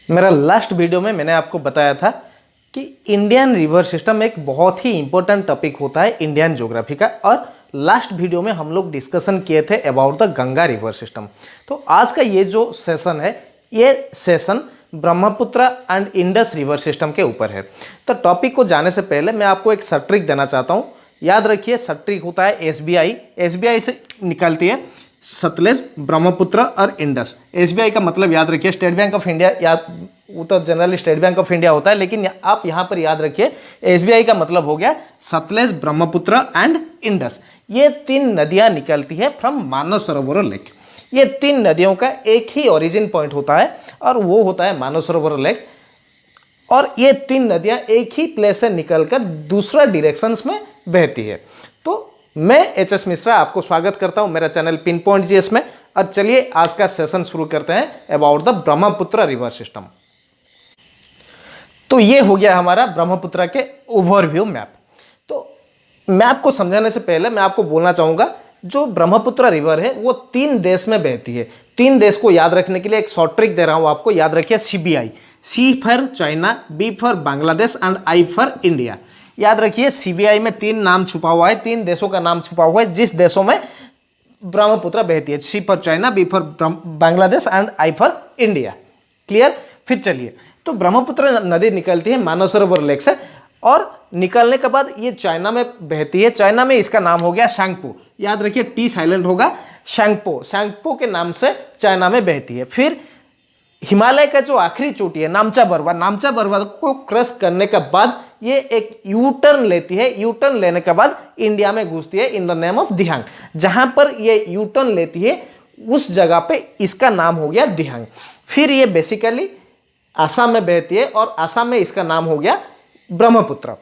मेरा last video में मैंने आपको बताया था कि इंडियन रिवर सिस्टम एक बहुत ही इंपॉर्टेंट टॉपिक होता है इंडियन ज्योग्राफी का। और लास्ट वीडियो में हम लोग डिस्कशन किए थे about the Ganga river system. तो आज का ये जो सेशन है, ये session Brahmaputra and Indus river system के ऊपर है। तो टॉपिक को जाने से पहले मैं आपको एक सट्रिक देना चाहता हूँ। याद रखिए, सट्रिक होता है एसबीआई से निकलती है सतलेज, ब्रह्मपुत्र और इंडस। एसबीआई का मतलब याद रखिए स्टेट बैंक ऑफ इंडिया, या वो तो generally state bank of India होता है, लेकिन आप यहाँ पर याद रखिए एसबीआई का मतलब हो गया सतलेज, ब्रह्मपुत्र एंड इंडस। ये तीन नदियाँ निकलती है फ्रॉम मानसरोवर लेक। ये तीन नदियों का एक ही ओरिजिन पॉइंट होता है और वो होता है मानसरोवर लेक। और ये तीन नदियाँ एक ही प्लेस से निकलकर दूसरा डायरेक्शंस में बहती है। तो मैं एचएस मिश्रा आपको स्वागत करता हूं मेरा चैनल पिन पॉइंट जीएस में। और चलिए आज का सेशन शुरू करते हैं about the Brahmaputra river system. तो ये हो गया हमारा ब्रह्मपुत्र के ओवरव्यू मैप। तो मैप को समझाने से पहले मैं आपको बोलना चाहूंगा, जो ब्रह्मपुत्र रिवर है वो तीन देश में बहती है। तीन देश को याद रखने के लिए एक शॉर्ट ट्रिक दे रहा हूं आपको। याद रखिए CBI, C for China, B for Bangladesh and I for India. याद रखिए CBI में तीन नाम छुपा हुआ है, तीन देशों का नाम छुपा हुआ है जिस देशों में ब्रह्मपुत्र बहती है। C for China, B for Bangladesh and I for India. Clear? फिर चलिए, तो ब्रह्मपुत्र नदी निकलती है मानसरोवर लेक से और निकलने के बाद ये चाइना में बहती है। चाइना में इसका नाम हो गया शैंगपो। याद रखिए T साइलेंट होगा, शैंगपो के नाम से चाइना में बहती है। फिर हिमालय का जो आखिरी चोटी है नामचा बरवा को क्रॉस करने के बाद ये एक यू टर्न लेती है। यू टर्न लेने के बाद इंडिया में घुसती है इन द नेम ऑफ दिहांग। जहां पर ये यू टर्न लेती है उस जगह पे इसका नाम हो गया दिहांग। फिर ये बेसिकली आसाम में बहती है और आसाम में इसका नाम हो गया ब्रह्मपुत्र।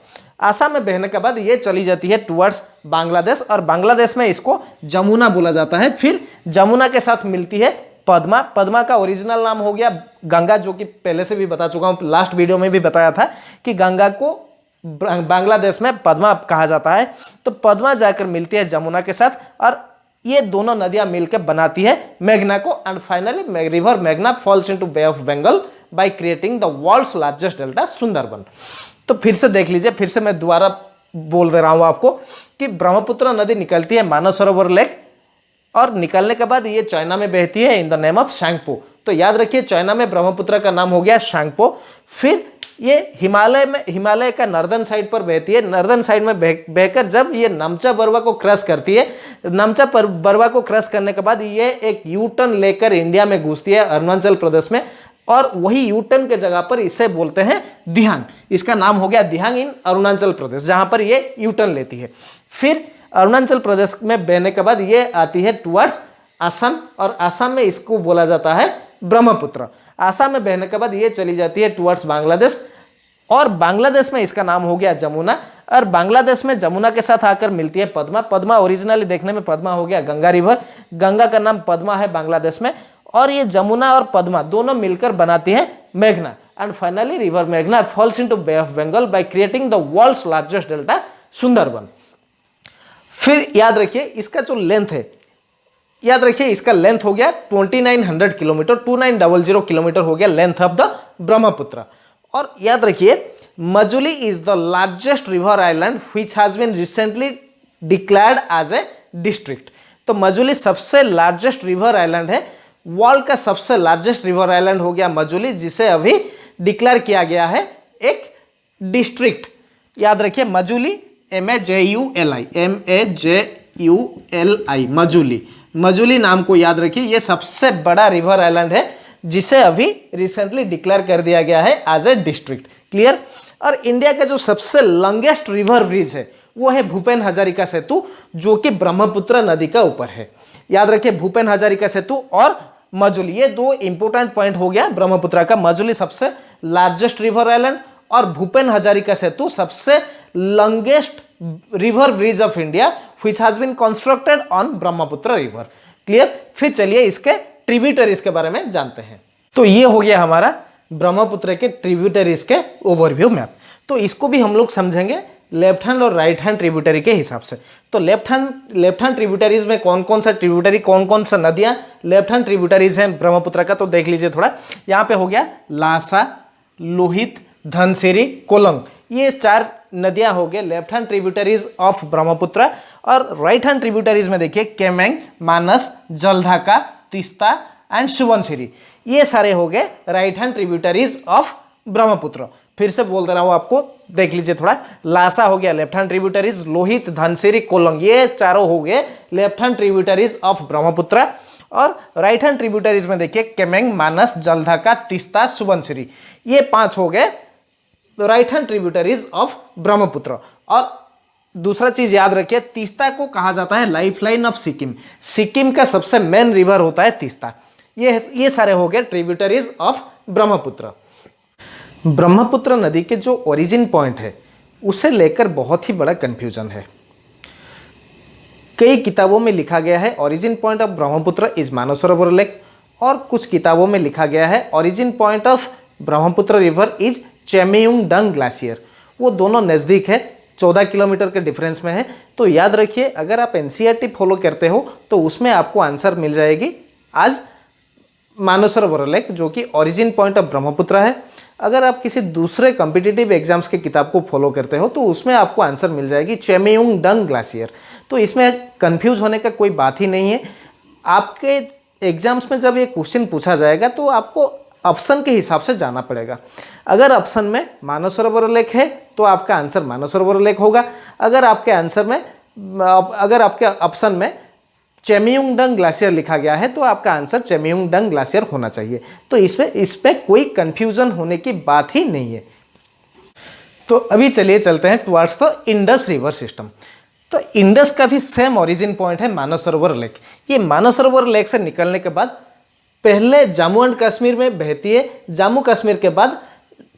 आसाम में बहने के बाद ये चली जाती है टुवर्ड्स बांग्लादेश और बांग्लादेश में इसको जमुना बोला जाता है। फिर जमुना के साथ मिलती है पद्मा का ओरिजिनल नाम हो गया गंगा, जो कि पहले से भी बता चुका हूं, लास्ट वीडियो में भी बताया था कि गंगा को बांग्लादेश में पद्मा कहा जाता है। तो पद्मा जाकर मिलती है जमुना के साथ और ये दोनों नदियां मिलकर बनाती है मेघना को। एंड फाइनली रिवर मेघना falls into Bay of Bengal by creating the world's largest delta Sundarban. तो फिर से देख लीजिए, फिर से मैं दोबारा बोल दे रहा हूं आपको कि ब्रह्मपुत्र नदी निकलती है मानसरोवर लेक और निकलने के बाद ये चाइना में बहती है इन द नेम ऑफ शैंगपो। तो याद रखिए चाइना में ब्रह्मपुत्र का नाम हो गया शैंगपो। फिर ये हिमालय का नॉर्दर्न साइड पर बहती है। नॉर्दर्न साइड में बहकर जब ये नामचा बरवा को क्रॉस करती है, नामचा बरवा को क्रॉस करने के बाद ये एक यू टर्न लेकर इंडिया में घुसती है अरुणाचल प्रदेश में। और वही यू टर्न के जगह पर इसे बोलते हैं दिहांग। इसका नाम हो गया दिहांग इन अरुणाचल प्रदेश, जहां पर ये यू टर्न लेती है। फिर अरुणाचल प्रदेश में बहने के बाद ये आती है टुवर्ड्स असम और असम में इसको बोला जाता है ब्रह्मपुत्र। असम में बहने के बाद ये चली जाती है टुवर्ड्स बांग्लादेश और बांग्लादेश में इसका नाम हो गया जमुना। और बांग्लादेश में जमुना के साथ आकर मिलती है पद्मा ओरिजिनली देखने में पद्मा हो गया गंगा रिवर। गंगा का नाम पद्मा है बांग्लादेश में। और ये जमुना और पद्मा दोनों मिलकर बनाती है मेघना। एंड फाइनली रिवर मेघना falls into Bay of Bengal by creating the world's largest delta Sundarban. फिर याद रखिए इसका जो लेंथ है, याद रखिए इसका लेंथ हो गया 2900 किलोमीटर, 2900 किलोमीटर हो गया लेंथ ऑफ द ब्रह्मपुत्र। और याद रखिए Majuli is the largest river island which has been recently declared as a district. तो मजुली सबसे लार्जेस्ट रिवर आइलैंड है। वर्ल्ड का सबसे लार्जेस्ट रिवर आइलैंड हो गया मजुली, जिसे अभी डिक्लेयर किया गया है एक डिस्ट्रिक्ट। याद रखिए मजुली MAJULI मजुली नाम को याद रखिए। ये सबसे बड़ा रिवर आइलैंड है जिसे अभी रिसेंटली डिक्लेयर कर दिया गया है एज ए डिस्ट्रिक्ट। क्लियर? और इंडिया का जो सबसे लॉन्गेस्ट रिवर ब्रिज है वो है भूपेन हजारिका सेतु, जो कि ब्रह्मपुत्र नदी का ऊपर है। याद रखिए भूपेन हजारिका सेतु और मजुली, ये दो इंपोर्टेंट पॉइंट हो गया ब्रह्मपुत्र का। मजुली सबसे लार्जेस्ट रिवर आइलैंड और भूपेन हजारिका सेतु सबसे longest river bridge of India which has been constructed on Brahmaputra river. Clear? फिर चलिए इसके ट्रिब्यूटरीज के बारे में जानते हैं। तो ये हो गया हमारा ब्रह्मपुत्र के ट्रिब्यूटरीज के ओवरव्यू मैप। तो इसको भी हम लोग समझेंगे लेफ्ट हैंड और राइट हैंड ट्रिब्यूटरी के हिसाब से। तो लेफ्ट हैंड ट्रिब्यूटरीज में कौन कौन सा ट्रिब्यूटरी, कौन कौन सा नदियाँ लेफ्ट हैंड ट्रिब्यूटरीज हैं ब्रह्मपुत्र का, तो देख लीजिए थोड़ा। यहाँ पे हो गया लासा, लोहित, धनसिरी, कोलंग, ये 4 नदियां हो गए left hand tributaries of Brahmaputra. और राइट हैंड ट्रिब्यूटरीज में देखिए केमेंग, मानस, जलढाका, तीस्ता एंड सुबनसिरी, ये सारे हो गए right hand tributaries of Brahmaputra. फिर से बोल दे रहा हूं आपको, देख लीजिए थोड़ा। लासा हो गया left hand tributaries, Lohit, Dhansiri, Kolang, ये चारों हो गए left hand tributaries of Brahmaputra. और राइट हैंड ट्रिब्यूटरीज में देखिए केमेंग, मानस, जलढाका, तीस्ता, सुबनसिरी, ये 5 हो गए right hand tributaries of Brahmaputra. और दूसरा चीज याद रखिए, तीस्ता को कहा जाता है लाइफलाइन ऑफ सिक्किम। सिक्किम का सबसे मेन रिवर होता है तीस्ता। ये सारे हो गए ट्रिब्यूटरीज ऑफ ब्रह्मपुत्र। ब्रह्मपुत्र नदी के जो ओरिजिन पॉइंट है उसे लेकर बहुत ही बड़ा कंफ्यूजन है। कई किताबों में लिखा गया है origin point of Brahmaputra is Mansarovar lake, और कुछ किताबों में लिखा गया है origin point of Brahmaputra river is Chemayungdung glacier. वो दोनों नज़दीक है, 14 किलोमीटर के डिफरेंस में है। तो याद रखिए, अगर आप एनसीईआरटी फॉलो करते हो तो उसमें आपको आंसर मिल जाएगी आज मानसरोवर लेक, जो कि ओरिजिन पॉइंट ऑफ ब्रह्मपुत्र है। अगर आप किसी दूसरे कॉम्पिटिटिव एग्जाम्स के किताब को फॉलो करते हो तो उसमें आपको आंसर मिल जाएगी चेमेयुंगडंग ग्लेशियर। तो इसमें कंफ्यूज होने का कोई बात ही नहीं है। आपके एग्जाम्स में जब ये क्वेश्चन पूछा जाएगा तो आपको ऑप्शन के हिसाब से जाना पड़ेगा। अगर ऑप्शन में मानसरोवर लेक है तो आपका आंसर मानसरोवर लेक होगा। अगर आपके ऑप्शन में चेमेयुंगडंग ग्लेशियर लिखा गया है तो आपका आंसर चेमेयुंगडंग ग्लेशियर होना चाहिए। तो इस पे कोई कंफ्यूजन होने की बात ही नहीं है। तो अभी चलिए चलते हैं towards the Indus river system. तो इंडस का भी सेम ओरिजिन पॉइंट है मानसरोवर लेक। ये मानसरोवर लेक से निकलने के बाद पहले जम्मू एंड कश्मीर में बहती है। जम्मू कश्मीर के बाद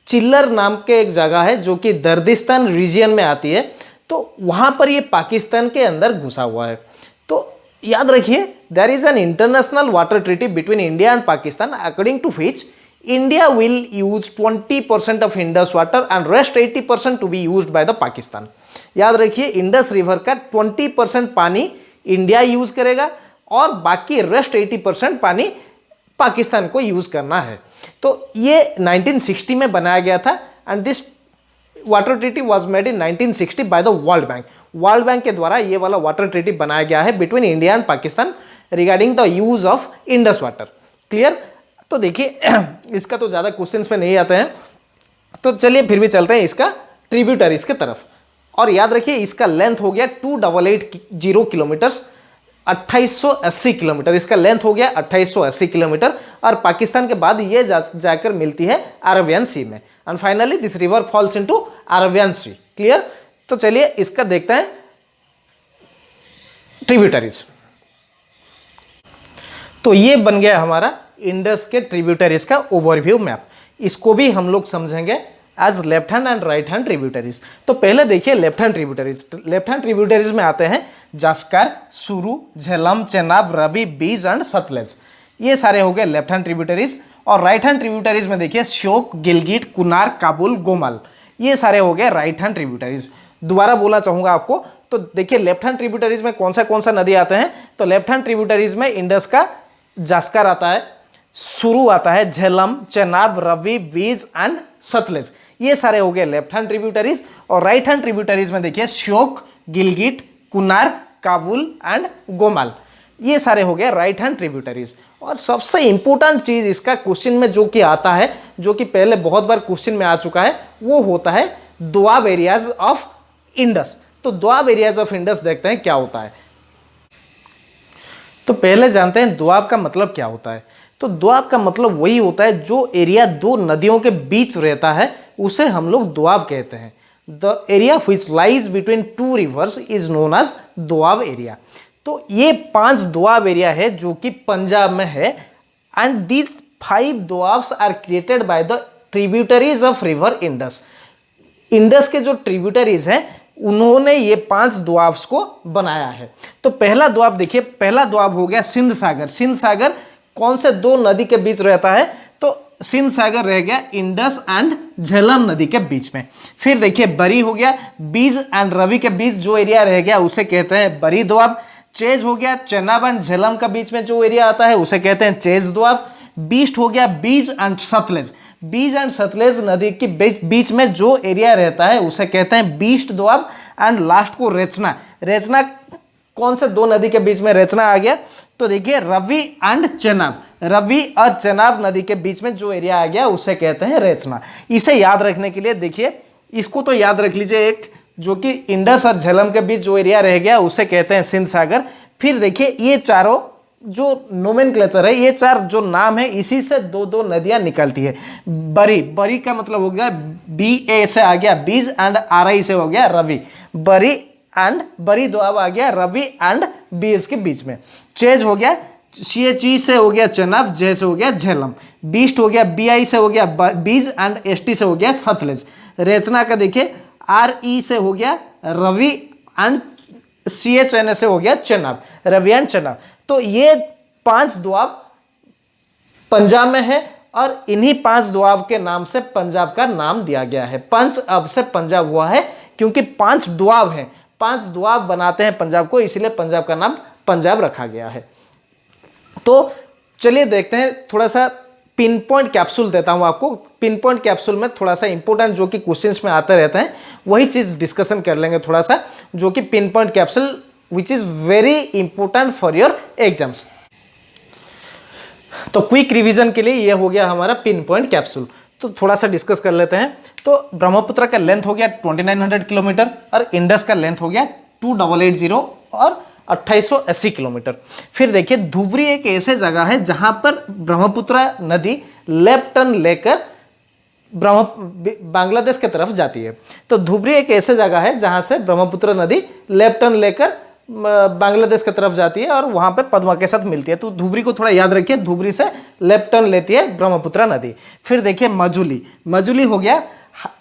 चिल्लर नाम के एक जगह है जो कि दर्दिस्तान रीजियन में आती है। तो वहाँ पर ये पाकिस्तान के अंदर घुसा हुआ है। तो याद रखिए, there is an international water treaty between India and Pakistan according to which India will use 20% of Indus water and rest 80% to be used by the Pakistan. याद रखिए, इंडस रिवर का 20% पानी इंडिया यूज करेगा और बाकी रेस्ट 80% पानी पाकिस्तान को यूज करना है। तो ये 1960 में बनाया गया था and this water treaty was made in 1960 by the world bank. World bank के द्वारा ये वाला वाटर ट्रीटी बनाया गया है between India and Pakistan regarding the use of Indus water. Clear? तो देखिए, इसका तो ज़्यादा क्वेश्चंस में नहीं आते हैं, तो चलिए फिर भी चलते हैं इसका ट्रिब्यूटरीज के तरफ। और याद रखिए, इसका लेंथ हो गया 2880 किलोमीटर्स, 2880 किलोमीटर इसका लेंथ हो गया, 2880 किलोमीटर। और पाकिस्तान के बाद ये जाकर मिलती है अरबियन सी में। And finally this river falls into Arabian sea. Clear? तो चलिए इसका देखते हैं ट्रिब्यूटरीज। तो ये बन गया हमारा इंडस के ट्रिब्यूटरीज का ओवरव्यू मैप। इसको भी हम लोग समझेंगे as left hand and right hand tributaries. तो पहले देखिए left hand tributaries. Left hand tributaries में आते हैं जास्कर, सुरु, झेलम, चेनाब, रवि, बीज एंड सतलेज। ये सारे हो गए लेफ्ट हैंड ट्रिब्यूटरीज। और राइट हैंड ट्रिब्यूटरीज में देखिए श्योक, गिलगिट, कुनार, काबुल, गोमाल, ये सारे हो गए राइट हैंड ट्रिब्यूटरीज। दोबारा बोलना चाहूंगा आपको, तो देखिए लेफ्ट हैंड ट्रिब्यूटरीज में कौन सा नदी आते हैं। तो लेफ्ट हैंड ट्रिब्यूटरीज में इंडस का जास्कर आता है, सुरु आता है, झेलम, चेनाब, रवि, बीज एंड सतलेज, ये सारे हो गए लेफ्ट हैंड ट्रिब्यूटरीज। और राइट हैंड ट्रिब्यूटरीज में देखिए श्योक, गिलगिट, कुनार, काबुल एंड गोमाल, ये सारे हो गए राइट हैंड ट्रिब्यूटरीज। और सबसे इंपॉर्टेंट चीज इसका क्वेश्चन में जो कि आता है, जो कि पहले बहुत बार क्वेश्चन में आ चुका है, वो होता है दोआब एरियाज ऑफ इंडस। तो दोआब एरियाज ऑफ इंडस देखते हैं क्या होता है। तो पहले जानते हैं दोआब का मतलब क्या होता है। तो दोआब का मतलब वही होता है जो एरिया दो नदियों के बीच रहता है, उसे हम लोग दोआब कहते हैं। The area which lies between two rivers is known as doab area. तो ये 5 दोआब एरिया है जो कि पंजाब में है। एंड दीज 5 दोआब्स are created by the tributaries of river Indus. Indus के जो ट्रिब्यूटरीज हैं उन्होंने ये 5 दोआब्स को बनाया है। तो पहला दोआब देखिए, पहला दोआब हो गया सिंध सागर। सिंध सागर कौन से दो नदी के बीच रहता है? तो सिंध सागर रह गया इंडस एंड झेलम नदी के बीच में। फिर देखिए बरी हो गया, बीज एंड रवि के बीच जो एरिया रह गया उसे कहते हैं बरी दोआब। चेज हो गया, चेनाब एंड झेलम का बीच में जो एरिया आता है उसे कहते हैं चेज दोआब। बीस्ट हो गया बीज एंड सतलेज, बीज एंड सतलेज नदी के बीच में जो एरिया रहता है उसे कहते हैं बीस्ट दोआब। एंड लास्ट को रेचना, रेचना कौन से दो नदी के बीच में रेचना आ गया, तो देखिए रवि एंड चेनाब, रवि और चेनाब नदी के बीच में जो एरिया आ गया उसे कहते हैं रेचना। इसे याद रखने के लिए देखिए इसको तो याद रख लीजिए, एक जो कि इंडस और झेलम के बीच जो एरिया रह गया उसे कहते हैं सिंध सागर। फिर देखिए ये चारों जो नोमेनक्लेचर है, ये चार जो नाम है इसी से दो दो नदियां निकलती है। बरी, बरी का मतलब हो गया BA से आ गया बीज एंड RI से हो गया रवि, बरी एंड बरी दोआब आ गया रवि एंड बीज के बीच में। चेज हो गया CHE से हो गया चेनाब, जे से हो गया झेलम। बीस्ट हो गया BI से हो गया बीज एंड ST से हो गया सतलेज। रेचना का देखिए RE से हो गया रवि एंड CHNA से हो गया चेनाब, रवि एंड चेनाब। तो ये 5 दोआब पंजाब में है और इन्हीं 5 दोआब के नाम से पंजाब का नाम दिया गया है। पंच अब से पंजाब हुआ है क्योंकि 5 दोआब हैं, 5 दोआब बनाते हैं पंजाब को, इसलिए पंजाब का नाम पंजाब रखा गया है। तो चलिए देखते हैं, थोड़ा सा पिन पॉइंट कैप्सूल देता हूं आपको। पिन पॉइंट कैप्सूल में थोड़ा सा इंपॉर्टेंट जो कि क्वेश्चंस में आते रहते हैं वही चीज डिस्कशन कर लेंगे थोड़ा सा, जो कि pin point capsule which is very important for your exams. तो क्विक रिवीजन के लिए ये हो गया हमारा पिन पॉइंट कैप्सूल। तो थोड़ा सा डिस्कस कर लेते हैं। तो ब्रह्मपुत्र का लेंथ हो गया 2900 किलोमीटर और इंडस का लेंथ हो गया 2880 और 2880 किलोमीटर। फिर देखिए धुबरी एक ऐसे जगह है जहां पर ब्रह्मपुत्र नदी लेफ्ट टर्न लेकर बांग्लादेश की तरफ जाती है। तो धुबरी एक ऐसे जगह है जहां से ब्रह्मपुत्र नदी लेफ्ट टर्न लेकर बांग्लादेश की तरफ जाती है और वहां पे पद्मा के साथ मिलती है। तो धुबरी को थोड़ा याद रखिए, धुबरी से लेफ्ट टर्न लेती है ब्रह्मपुत्र नदी। फिर देखिए मजुली, मजुली हो गया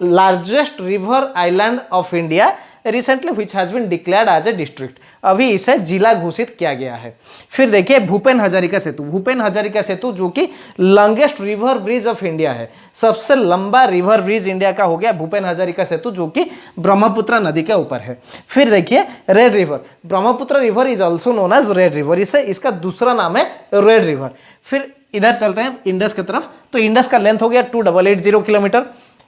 largest river island of India recently which has been declared as a district, अभी इसे जिला घोषित किया गया है। फिर देखिए भूपेन हजारिका सेतु, भूपेन हजारिका सेतु जो कि longest river bridge of India है, सबसे लंबा रिवर ब्रिज इंडिया का हो गया भूपेन हजारिका सेतु जो कि ब्रह्मपुत्र नदी के ऊपर है। फिर देखिए red river, Brahmaputra river is also known as red river, इसे इसका दूसरा नाम है रेड रिवर। फिर इधर चलते हैं इंडस की तरफ। तो इंडस का लेंथ हो गया 2880 किलोमीटर।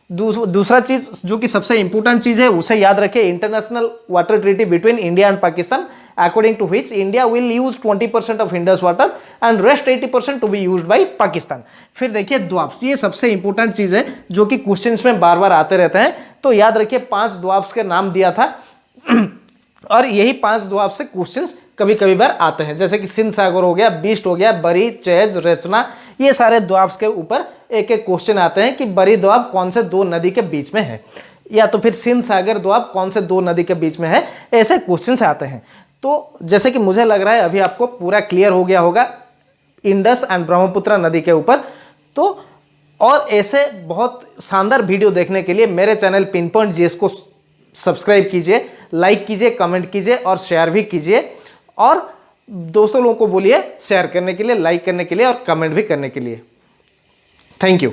दूसरा चीज जो कि सबसे इंपॉर्टेंट चीज है उसे याद रखें, international water treaty between India and Pakistan according to which India will use 20% of Indus water and rest 80% to be used by Pakistan. फिर देखिए द्वाब्स, ये सबसे इंपॉर्टेंट चीज है जो कि क्वेश्चंस में बार बार आते रहते हैं। तो याद रखिए 5 द्वाब्स के नाम दिया था और यही 5 द्वाब से क्वेश्चंस कभी कभी बार आते हैं, जैसे कि सिंध सागर हो गया, बीस्ट हो गया, बरी, चेज, रेचना, ये सारे द्वाब्स के ऊपर एक एक क्वेश्चन आते हैं कि बरी द्वाब कौन से दो नदी के बीच में है, या तो फिर सिंध सागर द्वाब कौन से दो नदी के बीच में है, ऐसे क्वेश्चन आते हैं। तो जैसे कि मुझे लग रहा है अभी आपको पूरा क्लियर हो गया होगा इंडस एंड ब्रह्मपुत्र नदी के ऊपर। तो और ऐसे बहुत शानदार वीडियो देखने के लिए मेरे चैनल पिन पॉइंट जीएस को सब्सक्राइब कीजिए, लाइक कीजिए, कमेंट कीजिए और शेयर भी कीजिए, और दोस्तों लोगों को बोलिए शेयर करने के लिए, लाइक करने के लिए और कमेंट भी करने के लिए। Thank you.